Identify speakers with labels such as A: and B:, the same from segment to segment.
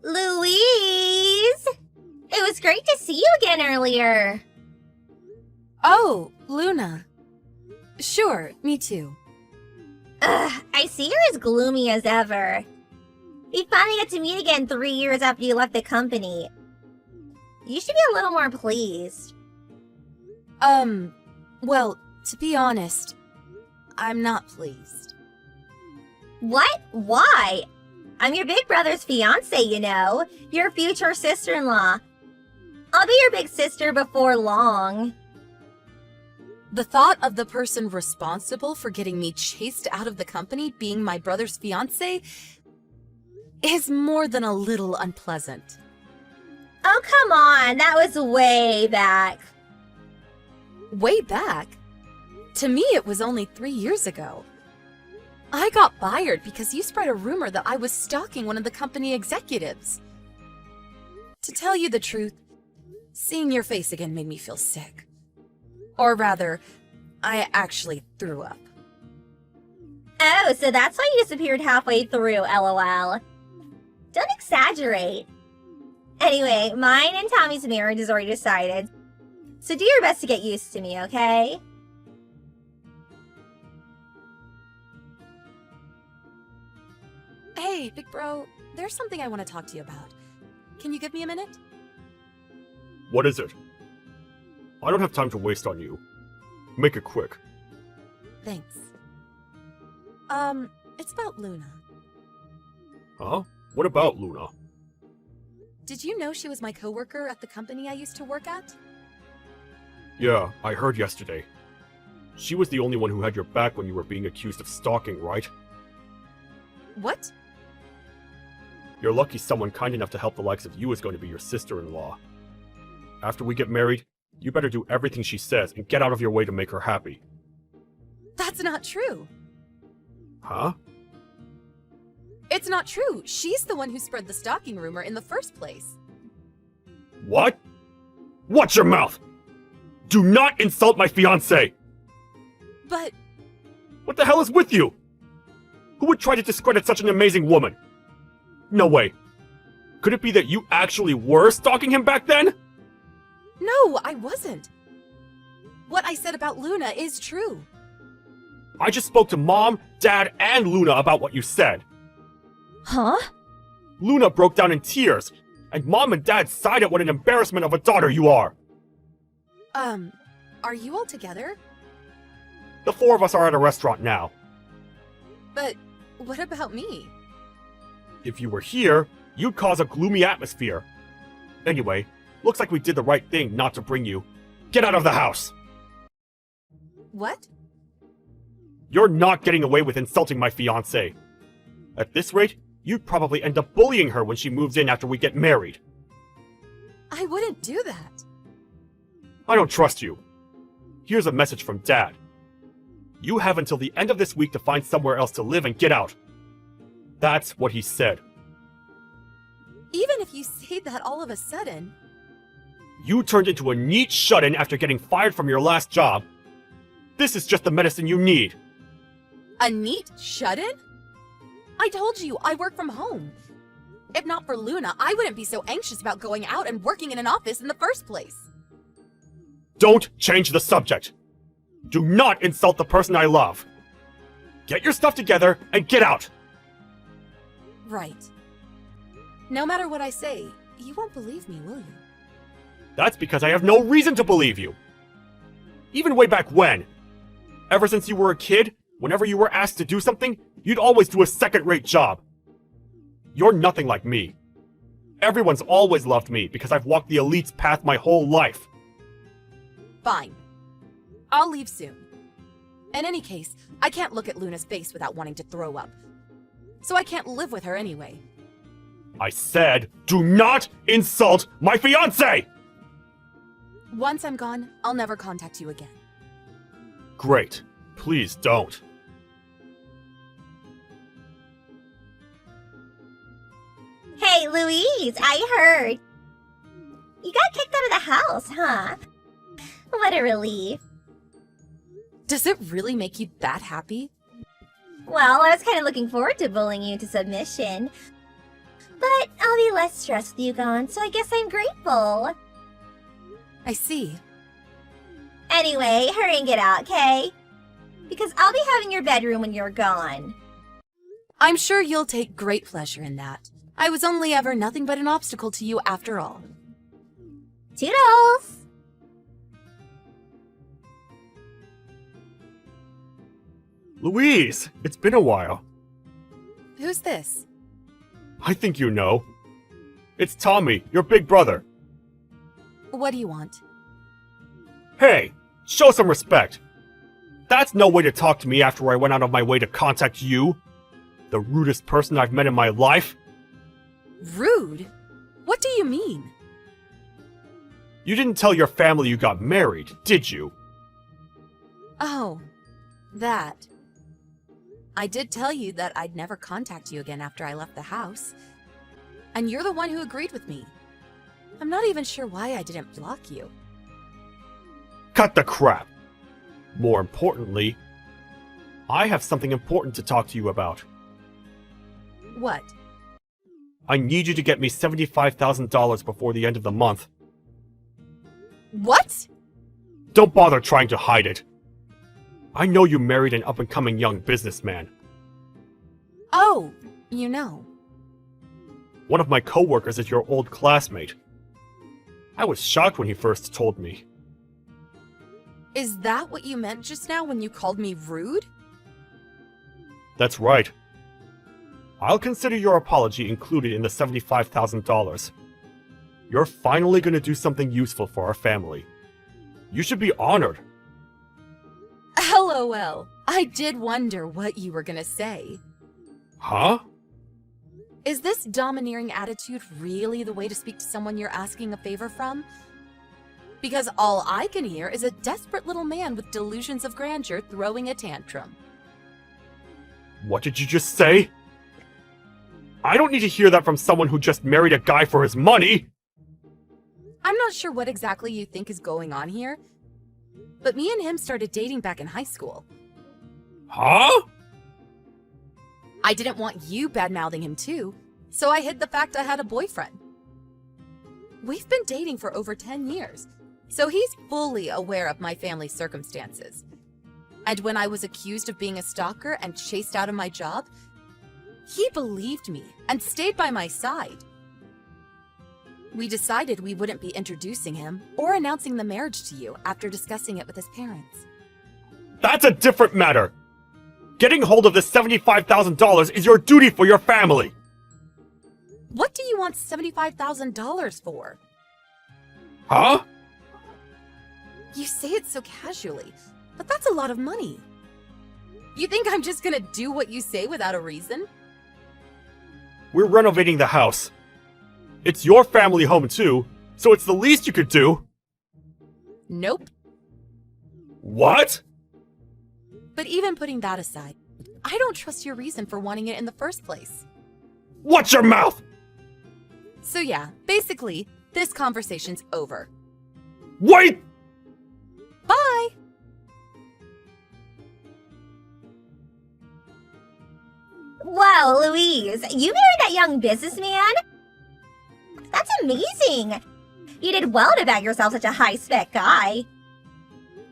A: Louise! It was great to see you again earlier.
B: Oh, Luna. Sure, me too.
A: I see you're as gloomy as ever. We finally got to meet again 3 years after you left the company. You should be a little more pleased.
B: Well, to be honest, I'm not pleased.
A: What? Why? I'm your big brother's fiance, you know. Your future sister-in-law. I'll be your big sister before long.
B: The thought of the person responsible for getting me chased out of the company being my brother's fiance is more than a little unpleasant.
A: Oh, come on. That was way back.
B: Way back? To me, it was only 3 years ago. I got fired because you spread a rumor that I was stalking one of the company executives. To tell you the truth, seeing your face again made me feel sick. Or rather, I actually threw up.
A: Oh, so that's why you disappeared halfway through, LOL. Don't exaggerate. Anyway, mine and Tommy's marriage is already decided. So do your best to get used to me, okay?
B: Hey, big bro, there's something I want to talk to you about. Can you give me a minute?
C: What is it? I don't have time to waste on you. Make it quick.
B: Thanks. It's about Luna.
C: Huh? What about Luna?
B: Did you know she was my coworker at the company I used to work at?
C: Yeah, I heard yesterday. She was the only one who had your back when you were being accused of stalking, right?
B: What?
C: You're lucky someone kind enough to help the likes of you is going to be your sister-in-law. After we get married, you better do everything she says and get out of your way to make her happy.
B: That's not true.
C: Huh?
B: It's not true. She's the one who spread the stalking rumor in the first place.
C: What? Watch your mouth! Do not insult my fiancé!
B: But
C: What the hell is with you? Who would try to discredit such an amazing woman? No way. Could it be that you actually were stalking him back then?
B: no, I wasn't. What I said about Luna is true.
C: I just spoke to Mom, Dad, and Luna about what you said.
A: Huh?
C: Luna broke down in tears, and Mom and Dad sighed at what an embarrassment of a daughter you are.
B: Are you all together?
C: The four of us are at a restaurant now.
B: But what about me?
C: If you were here, you'd cause a gloomy atmosphere. Anyway, looks like we did the right thing not to bring you. Get out of the house!
B: What?
C: You're not getting away with insulting my fiancé. At this rate, you'd probably end up bullying her when she moves in after we get married.
B: I wouldn't do that.
C: I don't trust you. Here's a message from Dad. You have until the end of this week to find somewhere else to live and get out. That's what he said.
B: Even if you say that all of a sudden.
C: You turned into a neat shut-in after getting fired from your last job. This is just the medicine you need.
B: A neat shut-in? I told you, I work from home. If not for Luna, I wouldn't be so anxious about going out and working in an office in the first place.
C: Don't change the subject. Do not insult the person I love. Get your stuff together and get out.
B: Right. No matter what I say, you won't believe me, will you?
C: That's because I have no reason to believe you. Even way back when. Ever since you were a kid, whenever you were asked to do something, you'd always do a second-rate job. You're nothing like me. Everyone's always loved me because I've walked the elite's path my whole life.
B: Fine. I'll leave soon. In any case, I can't look at Luna's face without wanting to throw up. So I can't live with her anyway.
C: I said, do not insult my fiancé!
B: Once I'm gone, I'll never contact you again.
C: Great. Please don't.
A: Hey, Louise, I heard. You got kicked out of the house, huh? What a relief.
B: Does it really make you that happy?
A: Well, I was kind of looking forward to bullying you to submission. But I'll be less stressed with you gone, so I guess I'm grateful.
B: I see.
A: Anyway, hurry and get out, okay? Because I'll be having your bedroom when you're gone.
B: I'm sure you'll take great pleasure in that. I was only ever nothing but an obstacle to you after all.
A: Toodles!
C: Louise, it's been a while.
B: Who's this?
C: I think you know. It's Tommy, your big brother.
B: What do you want?
C: Hey, show some respect. That's no way to talk to me after I went out of my way to contact you. The rudest person I've met in my life.
B: Rude? What do you mean?
C: You didn't tell your family you got married, did you?
B: Oh, that. I did tell you that I'd never contact you again after I left the house. And you're the one who agreed with me. I'm not even sure why I didn't block you.
C: Cut the crap. More importantly, I have something important to talk to you about.
B: What?
C: I need you to get me $75,000 before the end of the month.
B: What?
C: Don't bother trying to hide it. I know you married an up-and-coming young businessman.
B: Oh, you know.
C: One of my coworkers is your old classmate. I was shocked when he first told me.
B: Is that what you meant just now when you called me rude?
C: That's right. I'll consider your apology included in the $75,000. You're finally going to do something useful for our family. You should be honored.
B: LOL. I did wonder what you were gonna say.
C: Huh?
B: Is this domineering attitude really the way to speak to someone you're asking a favor from? Because all I can hear is a desperate little man with delusions of grandeur throwing a tantrum.
C: What did you just say? I don't need to hear that from someone who just married a guy for his money!
B: I'm not sure what exactly you think is going on here, but me and him started dating back in high school.
C: Huh?
B: I didn't want you bad-mouthing him too, so I hid the fact I had a boyfriend. We've been dating for over 10 years, so he's fully aware of my family's circumstances. And when I was accused of being a stalker and chased out of my job, he believed me and stayed by my side. We decided we wouldn't be introducing him or announcing the marriage to you after discussing it with his parents.
C: That's a different matter! Getting hold of this $75,000 is your duty for your family!
B: What do you want $75,000 for?
C: Huh?
B: You say it so casually, but that's a lot of money. You think I'm just gonna do what you say without a reason?
C: We're renovating the house. It's your family home too, so it's the least you could do.
B: Nope.
C: What?
B: But even putting that aside, I don't trust your reason for wanting it in the first place.
C: Watch your mouth!
B: So yeah, basically, this conversation's over.
C: Wait!
B: Bye!
A: Wow, Louise, you married that young businessman? That's amazing! You did well to bag yourself such a high-spec guy.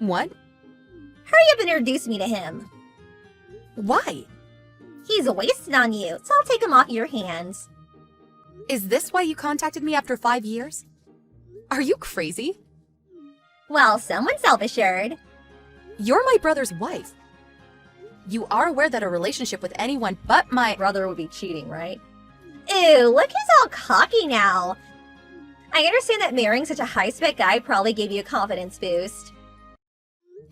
B: What?
A: Hurry up and introduce me to him.
B: Why?
A: He's wasted on you, so I'll take him off your hands.
B: Is this why you contacted me after 5 years? Are you crazy?
A: Well, someone's self-assured.
B: You're my brother's wife. You are aware that a relationship with anyone but my
A: Brother would be cheating, right? Ew, look who's all cocky now. I understand that marrying such a high-spec guy probably gave you a confidence boost.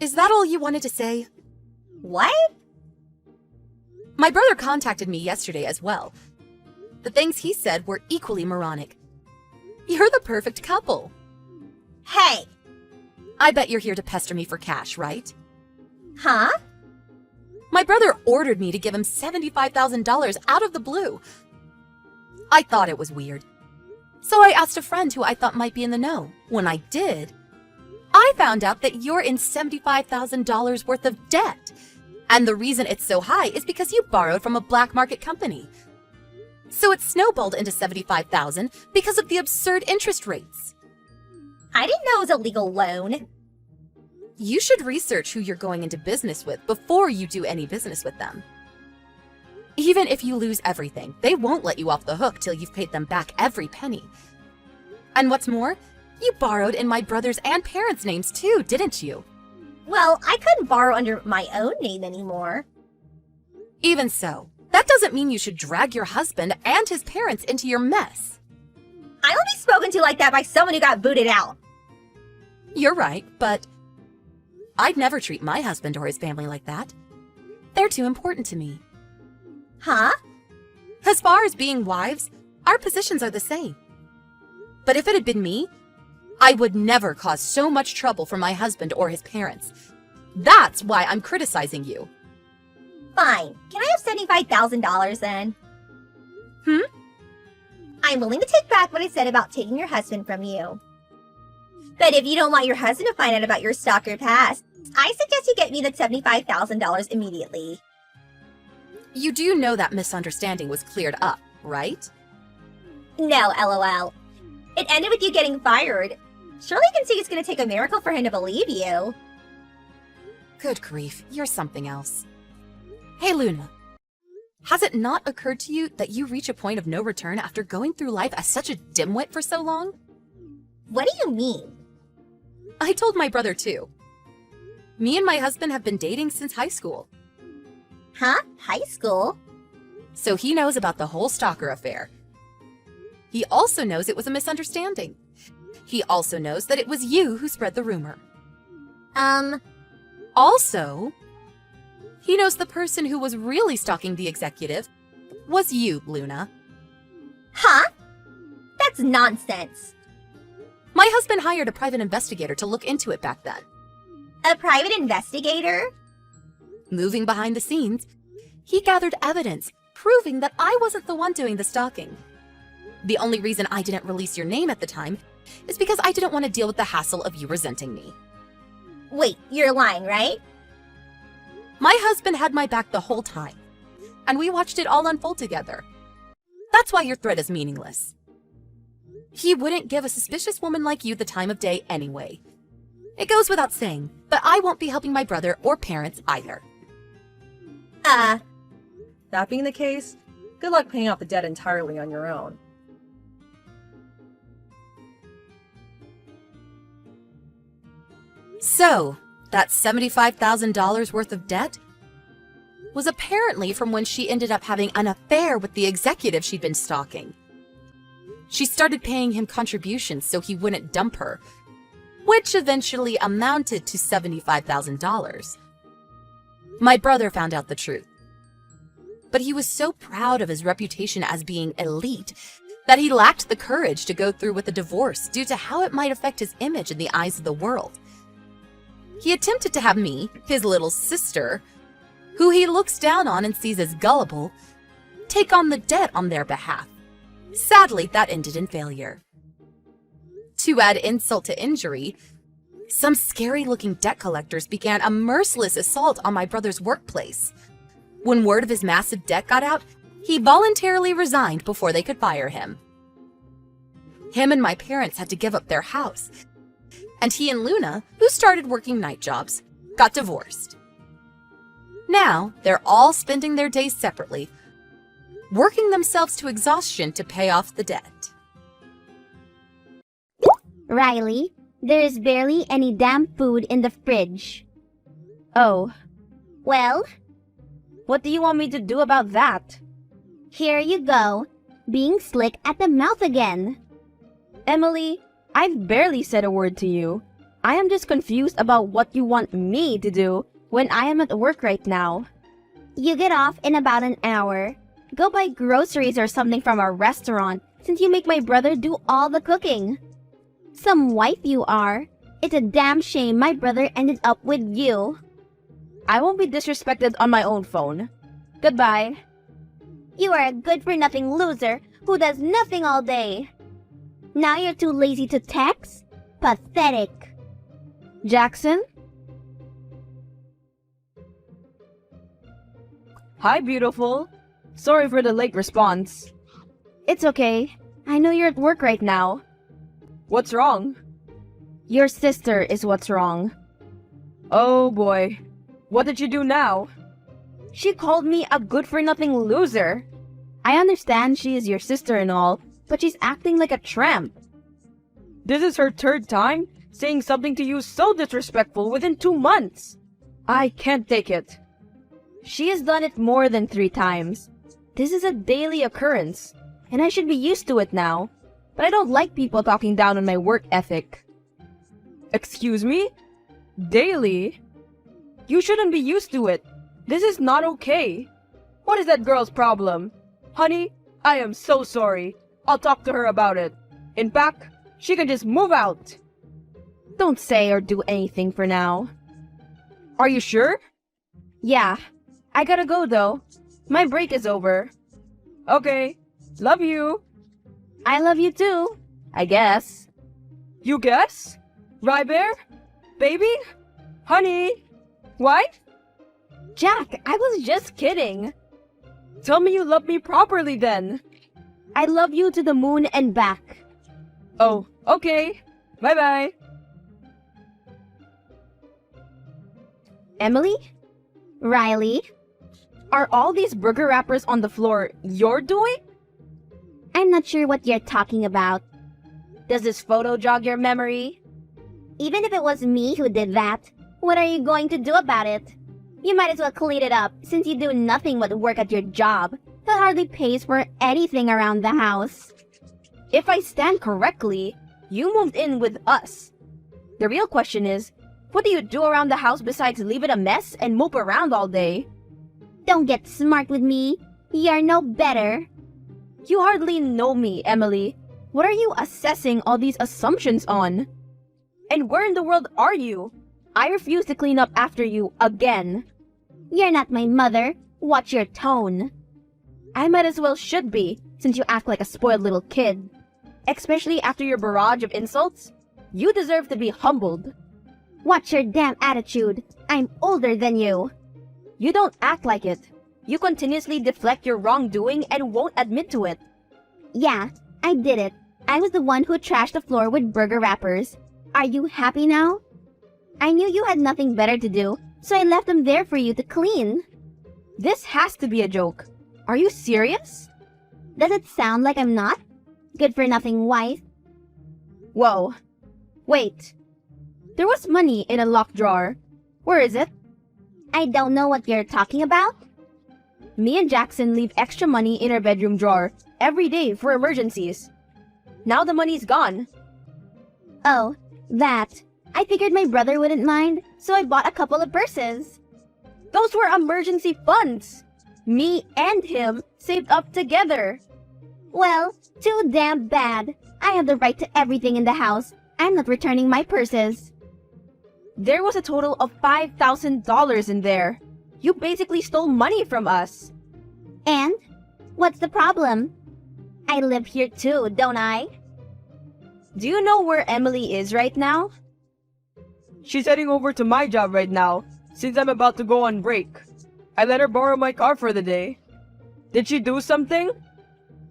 B: Is that all you wanted to say?
A: What?
B: My brother contacted me yesterday as well. The things he said were equally moronic. You're the perfect couple.
A: Hey!
B: I bet you're here to pester me for cash, right?
A: Huh?
B: My brother ordered me to give him $75,000 out of the blue. I thought it was weird. So I asked a friend who I thought might be in the know. When I did, I found out that you're in $75,000 worth of debt. And the reason it's so high is because you borrowed from a black market company. So it snowballed into $75,000 because of the absurd interest rates.
A: I didn't know it was a legal loan.
B: You should research who you're going into business with before you do any business with them. Even if you lose everything, they won't let you off the hook till you've paid them back every penny. And what's more, you borrowed in my brother's and parents' names too, didn't you?
A: Well, I couldn't borrow under my own name anymore.
B: Even so, that doesn't mean you should drag your husband and his parents into your mess.
A: I will be spoken to like that by someone who got booted out.
B: You're right, but I'd never treat my husband or his family like that. They're too important to me.
A: Huh?
B: As far as being wives, our positions are the same. But if it had been me, I would never cause so much trouble for my husband or his parents. That's why I'm criticizing you.
A: Fine. Can I have $75,000 then? I'm willing to take back what I said about taking your husband from you. But if you don't want your husband to find out about your stalker past, I suggest you get me the $75,000 immediately.
B: You do know that misunderstanding was cleared up, right?
A: No, LOL. It ended with you getting fired. Surely you can see it's going to take a miracle for him to believe you.
B: Good grief, you're something else. Hey, Luna. Has it not occurred to you that you reach a point of no return after going through life as such a dimwit for so long?
A: What do you mean?
B: I told my brother too. Me and my husband have been dating since high school.
A: Huh? High school?
B: So he knows about the whole stalker affair. He also knows it was a misunderstanding. He also knows that it was you who spread the rumor. Also, he knows the person who was really stalking the executive was you, Luna.
A: Huh? That's nonsense.
B: My husband hired a private investigator to look into it back then.
A: A private investigator?
B: Moving behind the scenes, he gathered evidence proving that I wasn't the one doing the stalking. The only reason I didn't release your name at the time is because I didn't want to deal with the hassle of you resenting me.
A: Wait, you're lying, right?
B: My husband had my back the whole time, and we watched it all unfold together. That's why your threat is meaningless. He wouldn't give a suspicious woman like you the time of day anyway. It goes without saying, but I won't be helping my brother or parents either.
D: That being the case, good luck paying off the debt entirely on your own.
B: So, that $75,000 worth of debt was apparently from when she ended up having an affair with the executive she'd been stalking. She started paying him contributions so he wouldn't dump her, which eventually amounted to $75,000. My brother found out the truth, but he was so proud of his reputation as being elite that he lacked the courage to go through with a divorce due to how it might affect his image in the eyes of the world. He attempted to have me, his little sister, who he looks down on and sees as gullible, take on the debt on their behalf. Sadly, that ended in failure. To add insult to injury, some scary-looking debt collectors began a merciless assault on my brother's workplace. When word of his massive debt got out, he voluntarily resigned before they could fire him. Him and my parents had to give up their house, and he and Luna, who started working night jobs, got divorced. Now, they're all spending their days separately, working themselves to exhaustion to pay off the debt.
E: Riley, there is barely any damn food in the fridge.
F: Oh,
E: Well,
F: what do you want me to do about that?
E: here you go, being slick at the mouth again.
F: Emily, I've barely said a word to you. I am just confused about what you want me to do when I am at work right now.
E: You get off in about an hour. Go buy groceries or something from our restaurant since you make my brother do all the cooking. Some wife you are. It's a damn shame my brother ended up with you.
F: I won't be disrespected on my own phone. Goodbye.
E: You are a good-for-nothing loser who does nothing all day. Now you're too lazy to text? Pathetic.
F: Jackson? Hi, beautiful. Sorry for the late response. It's okay. I know you're at work right now.
D: What's wrong?
F: Your sister is what's wrong.
D: Oh boy. What did you do now?
F: She called me a good-for-nothing loser. I understand she is your sister and all, but she's acting like a tramp.
D: This is her third time saying something to you so disrespectful within 2 months. I can't take it.
F: She has done it more than 3 times. This is a daily occurrence, and I should be used to it now. But I don't like people talking down on my work ethic.
D: Excuse me? Daily? You shouldn't be used to it. This is not okay. What is that girl's problem? Honey, I am so sorry. I'll talk to her about it. In fact, she can just move out.
F: Don't say or do anything for now.
D: Are you sure?
F: Yeah, I gotta go though. My break is over.
D: Okay. Love you.
F: I love you too, I guess.
D: You guess? Rybear? Baby? Honey? Wife?
F: Jack, I was just kidding.
D: Tell me you love me properly then.
F: I love you to the moon and back.
D: Oh, okay. Bye-bye.
F: Emily?
E: Riley?
F: Are all these burger wrappers on the floor your doing?
E: I'm not sure what you're talking about.
F: Does this photo jog your memory?
E: Even if it was me who did that, what are you going to do about it? You might as well clean it up since you do nothing but work at your job that hardly pays for anything around the house.
F: If I stand correctly, you moved in with us. The real question is, what do you do around the house besides leave it a mess and mope around all day?
E: Don't get smart with me. You're no better.
F: You hardly know me, Emily. What are you assessing all these assumptions on? And where in the world are you? I refuse to clean up after you again.
E: You're not my mother. Watch your tone.
F: I might as well should be, since you act like a spoiled little kid. Especially after your barrage of insults. You deserve to be humbled.
E: Watch your damn attitude. I'm older than you.
F: You don't act like it. You continuously deflect your wrongdoing and won't admit to it.
E: Yeah, I did it. I was the one who trashed the floor with burger wrappers. Are you happy now? I knew you had nothing better to do, so I left them there for you to clean.
F: This has to be a joke. Are you serious?
E: Does it sound like I'm not? Good for nothing wife.
F: Whoa. Wait. There was money in a locked drawer. Where is it?
E: I don't know what you're talking about.
F: Me and Jackson leave extra money in our bedroom drawer every day for emergencies. Now the money's gone.
E: Oh, that. I figured my brother wouldn't mind, so I bought a couple of purses.
F: Those were emergency funds. Me and him saved up together.
E: Well, too damn bad. I have the right to everything in the house. I'm not returning my purses.
F: There was a total of $5,000 in there. You basically stole money from us.
E: And? What's the problem? I live here too, don't I?
F: Do you know where Emily is right now?
D: She's heading over to my job right now, since I'm about to go on break. I let her borrow my car for the day. Did she do something?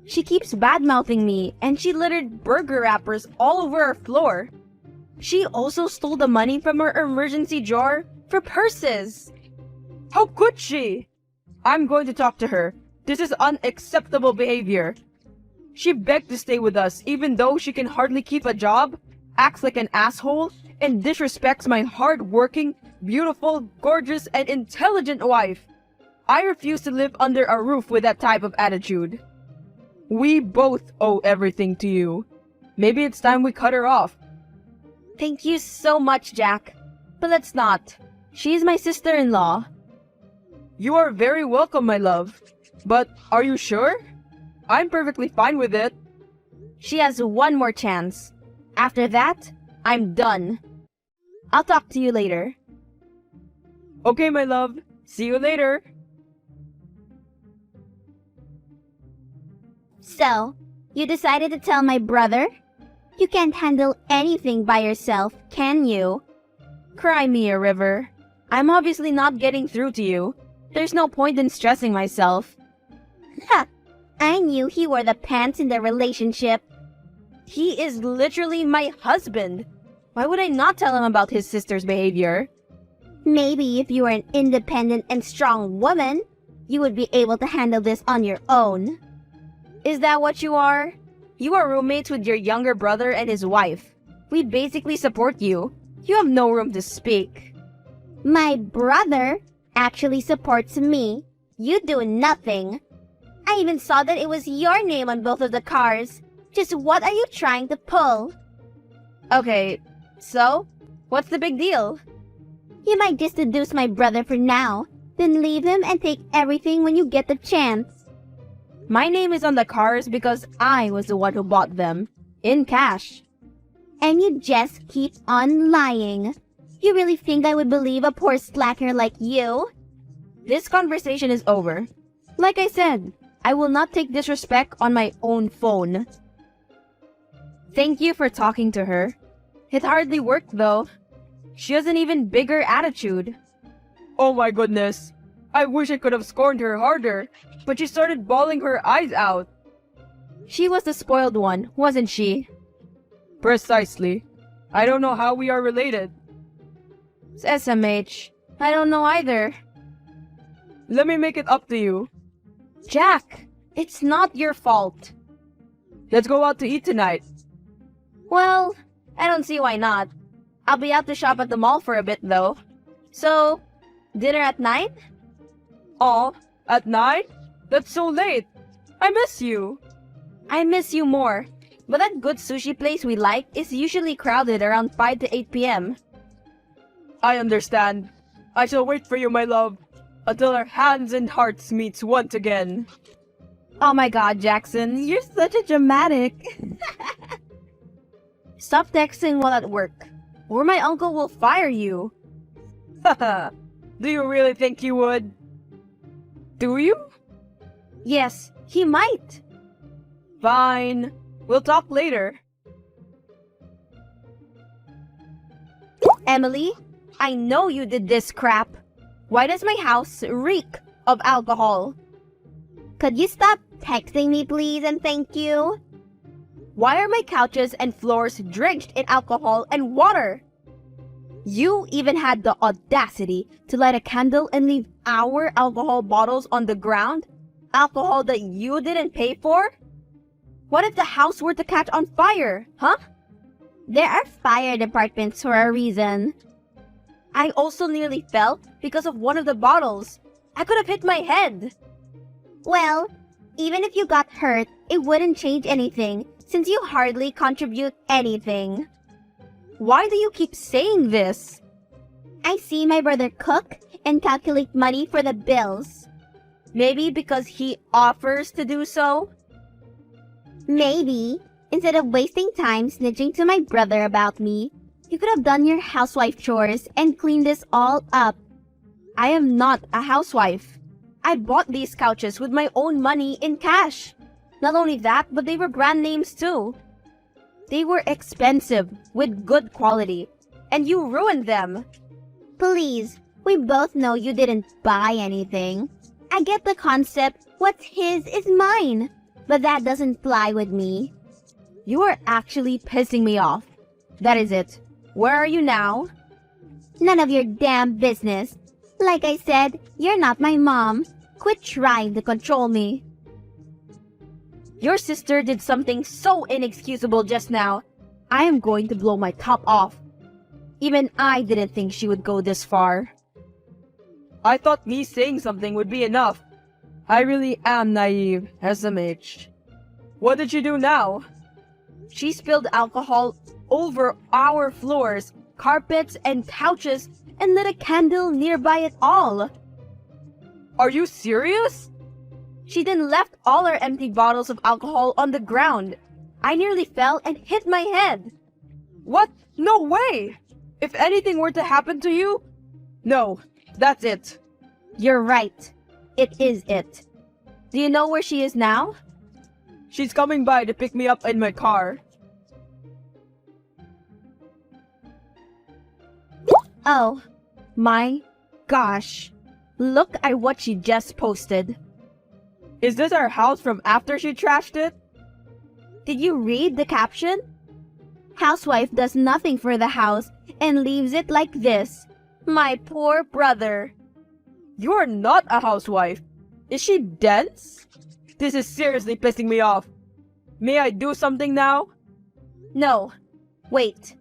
F: She keeps bad-mouthing me, and she littered burger wrappers all over our floor. She also stole the money from her emergency drawer for purses.
D: How could she? I'm going to talk to her. This is unacceptable behavior. She begged to stay with us even though she can hardly keep a job, acts like an asshole, and disrespects my hard-working, beautiful, gorgeous, and intelligent wife. I refuse to live under a roof with that type of attitude. We both owe everything to you. Maybe it's time we cut her off.
F: Thank you so much, Jack. But let's not. She's my sister-in-law.
D: You are very welcome, my love. But are you sure? I'm perfectly fine with it.
F: She has one more chance. After that, I'm done. I'll talk to you later.
D: Okay, my love. See you later.
E: So, you decided to tell my brother? You can't handle anything by yourself, can you?
F: Cry me a river. I'm obviously not getting through to you. There's no point in stressing myself.
E: Ha! I knew he wore the pants in the relationship.
F: He is literally my husband. Why would I not tell him about his sister's behavior?
E: Maybe if you were an independent and strong woman, you would be able to handle this on your own.
F: Is that what you are? You are roommates with your younger brother and his wife. We basically support you. You have no room to speak.
E: My brother actually supports me. You do nothing. I even saw that it was your name on both of the cars. Just what are you trying to pull?
F: Okay, so? What's the big deal?
E: You might just seduce my brother for now, then leave him and take everything when you get the chance.
F: My name is on the cars because I was the one who bought them. In cash.
E: And you just keep on lying. You really think I would believe a poor slacker like you?
F: This conversation is over. Like I said, I will not take disrespect on my own phone. Thank you for talking to her. It hardly worked though. She has an even bigger attitude.
D: Oh my goodness. I wish I could have scorned her harder, but she started bawling her eyes out.
F: She was the spoiled one, wasn't she?
D: Precisely. I don't know how we are related.
F: It's SMH. I don't know either.
D: Let me make it up to you.
F: Jack, it's not your fault.
D: Let's go out to eat tonight.
F: Well, I don't see why not. I'll be out to shop at the mall for a bit though. So, dinner at 9?
D: Aw, at 9? That's so late. I miss you.
F: I miss you more. But that good sushi place we like is usually crowded around 5 to 8 p.m.
D: I understand. I shall wait for you, my love, until our hands and hearts meet once again.
F: Oh my god, Jackson, you're such a dramatic. Stop texting while at work, or my uncle will fire you.
D: Haha, do you really think he would? Do you?
F: Yes, he might.
D: Fine. We'll talk later.
F: Emily, I know you did this crap. Why does my house reek of alcohol?
E: Could you stop texting me, please, and thank you?
F: Why are my couches and floors drenched in alcohol and water? You even had the audacity to light a candle and leave our alcohol bottles on the ground? Alcohol that you didn't pay for? What if the house were to catch on fire, huh?
E: There are fire departments for a reason.
F: I also nearly fell because of one of the bottles. I could have hit my head.
E: Well, even if you got hurt, it wouldn't change anything since you hardly contribute anything.
F: Why do you keep saying this?
E: I see my brother cook and calculate money for the bills.
F: Maybe because he offers to do so?
E: Maybe, instead of wasting time snitching to my brother about me, you could have done your housewife chores and cleaned this all up.
F: I am not a housewife. I bought these couches with my own money in cash. Not only that, but they were brand names too. They were expensive, with good quality, and you ruined them.
E: Please, we both know you didn't buy anything. I get the concept, what's his is mine, but that doesn't fly with me.
F: You are actually pissing me off. That is it. Where are you now?
E: None of your damn business. Like I said, you're not my mom. Quit trying to control me.
F: Your sister did something so inexcusable just now. I am going to blow my top off. Even I didn't think she would go this far.
D: I thought me saying something would be enough. I really am naive, SMH. What did you do now?
F: She spilled alcohol over our floors, carpets, and couches, and lit a candle nearby it all.
D: Are you serious?
F: She then left all our empty bottles of alcohol on the ground. I nearly fell and hit my head.
D: What? No way! If anything were to happen to you? No, that's it.
F: You're right. It is it. Do you know where she is now?
D: She's coming by to pick me up in my car.
F: Oh, my gosh. Look at what she just posted.
D: Is this our house from after she trashed it?
F: Did you read the caption? Housewife does nothing for the house and leaves it like this. My poor brother.
D: You're not a housewife. Is she dense? This is seriously pissing me off. May I do something now?
F: No. Wait.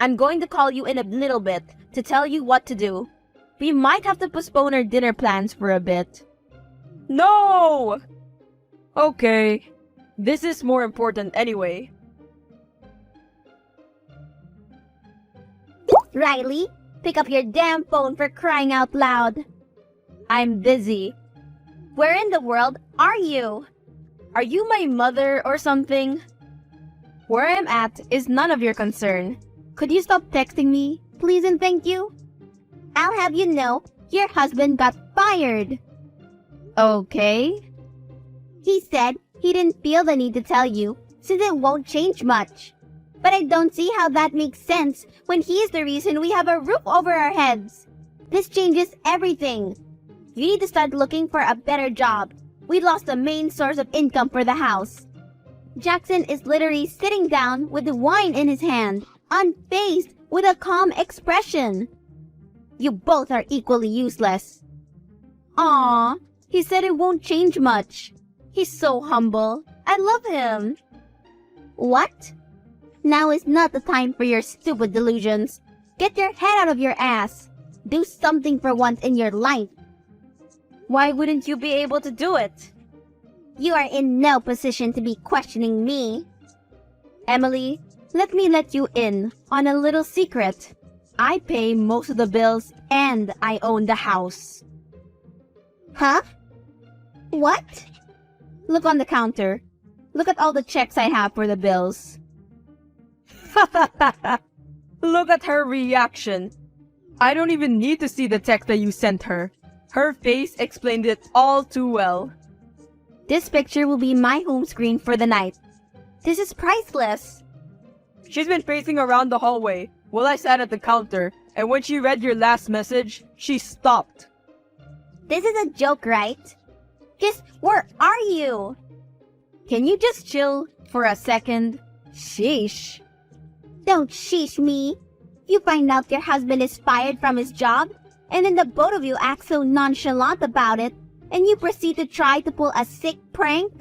F: I'm going to call you in a little bit to tell you what to do. We might have to postpone our dinner plans for a bit.
D: No! Okay. This is more important anyway.
E: Riley, pick up your damn phone for crying out loud.
F: I'm busy.
E: Where in the world are you?
F: Are you my mother or something? Where I'm at is none of your concern. Could you stop texting me, please and thank you?
E: I'll have you know, your husband got fired.
F: Okay.
E: He said he didn't feel the need to tell you, since it won't change much. But I don't see how that makes sense when he is the reason we have a roof over our heads. This changes everything. You need to start looking for a better job. We lost the main source of income for the house. Jackson is literally sitting down with the wine in his hand, unfazed with a calm expression. You both are equally useless.
F: Aw, he said it won't change much. He's so humble. I love him.
E: What? Now is not the time for your stupid delusions. Get your head out of your ass. Do something for once in your life.
F: Why wouldn't you be able to do it?
E: You are in no position to be questioning me.
F: Emily, let me let you in on a little secret. I pay most of the bills and I own the house.
E: Huh? What?
F: Look on the counter. Look at all the checks I have for the bills.
D: Look at her reaction. I don't even need to see the text that you sent her. Her face explained it all too well.
F: This picture will be my home screen for the night. This is priceless.
D: She's been pacing around the hallway while I sat at the counter, and when she read your last message, she stopped.
E: This is a joke, right? Just where are you?
F: Can you just chill for a second? Sheesh.
E: Don't sheesh me. You find out your husband is fired from his job, and then the both of you act so nonchalant about it, and you proceed to try to pull a sick prank?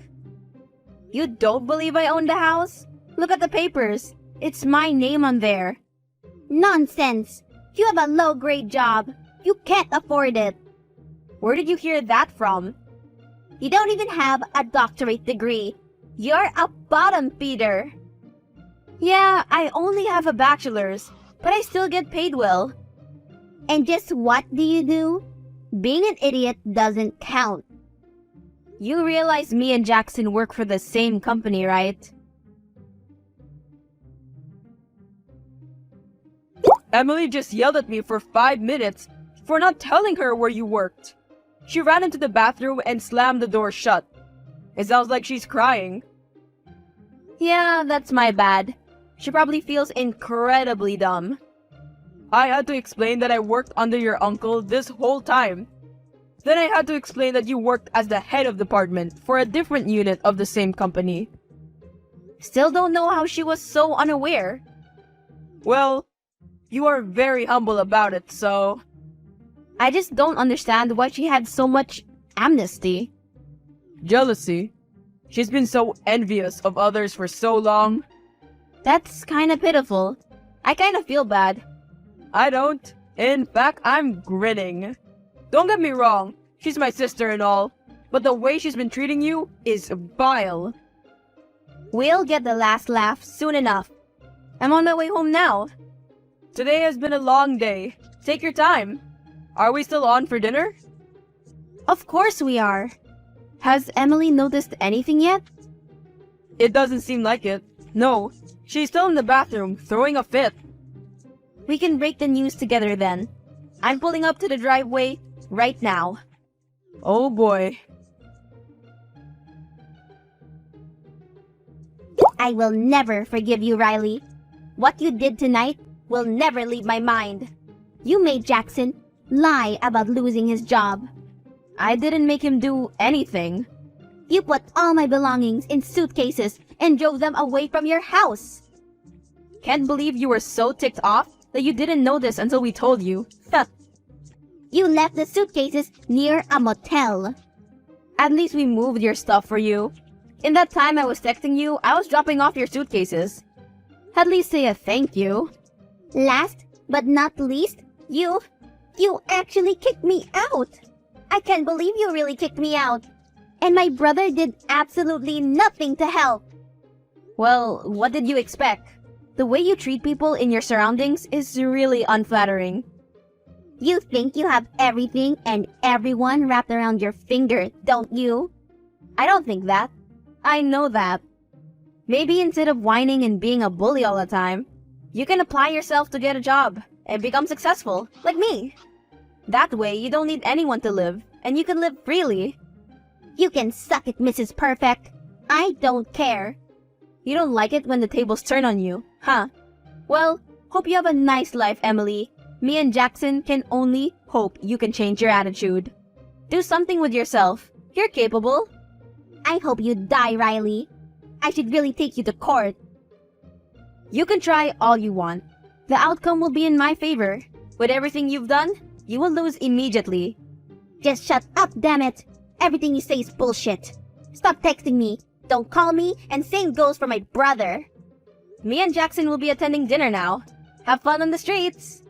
F: You don't believe I own the house? Look at the papers. It's my name on there.
E: Nonsense. You have a low-grade job. You can't afford it.
F: Where did you hear that from?
E: You don't even have a doctorate degree. You're a bottom feeder.
F: Yeah, I only have a bachelor's, but I still get paid well.
E: And just what do? Being an idiot doesn't count.
F: You realize me and Jackson work for the same company, right?
D: Emily just yelled at me for 5 minutes for not telling her where you worked. She ran into the bathroom and slammed the door shut. It sounds like she's crying.
F: Yeah, that's my bad. She probably feels incredibly dumb.
D: I had to explain that I worked under your uncle this whole time. Then I had to explain that you worked as the head of department for a different unit of the same company.
F: Still don't know how she was so unaware.
D: Well, you are very humble about it, so...
F: I just don't understand why she had so much amnesty.
D: Jealousy. She's been so envious of others for so long.
F: That's kinda pitiful. I kinda feel bad.
D: I don't. In fact, I'm grinning. Don't get me wrong, she's my sister and all, but the way she's been treating you is vile.
F: We'll get the last laugh soon enough. I'm on my way home now.
D: Today has been a long day. Take your time. Are we still on for dinner?
F: Of course we are. Has Emily noticed anything yet?
D: It doesn't seem like it. No, she's still in the bathroom, throwing a fit.
F: We can break the news together then. I'm pulling up to the driveway right now.
D: Oh boy.
E: I will never forgive you, Riley. What you did tonight will never leave my mind. You made Jackson lie about losing his job.
F: I didn't make him do anything.
E: You put all my belongings in suitcases and drove them away from your house.
F: Can't believe you were so ticked off that you didn't notice until we told you.
E: You left the suitcases near a motel.
F: At least we moved your stuff for you. In that time I was texting you, I was dropping off your suitcases. At least say a thank you.
E: Last but not least, you actually kicked me out. I can't believe you really kicked me out. And my brother did absolutely nothing to help.
F: Well, what did you expect? The way you treat people in your surroundings is really unflattering.
E: You think you have everything and everyone wrapped around your finger, don't you?
F: I don't think that. I know that. Maybe instead of whining and being a bully all the time, you can apply yourself to get a job and become successful, like me. That way, you don't need anyone to live, and you can live freely.
E: You can suck it, Mrs. Perfect. I don't care.
F: You don't like it when the tables turn on you, huh? Well, hope you have a nice life, Emily. Me and Jackson can only hope you can change your attitude. Do something with yourself. You're capable.
E: I hope you die, Riley. I should really take you to court.
F: You can try all you want. The outcome will be in my favor. With everything you've done, you will lose immediately.
E: Just shut up, damn it. Everything you say is bullshit. Stop texting me. Don't call me, and same goes for my brother.
F: Me and Jackson will be attending dinner now. Have fun on the streets.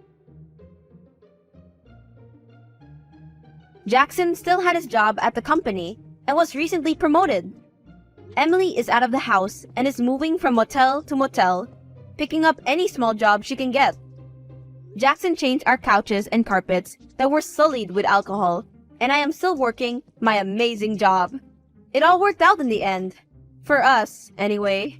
F: Jackson still had his job at the company and was recently promoted. Emily is out of the house and is moving from motel to motel, picking up any small job she can get. Jackson changed our couches and carpets that were sullied with alcohol, and I am still working my amazing job. It all worked out in the end. For us, anyway.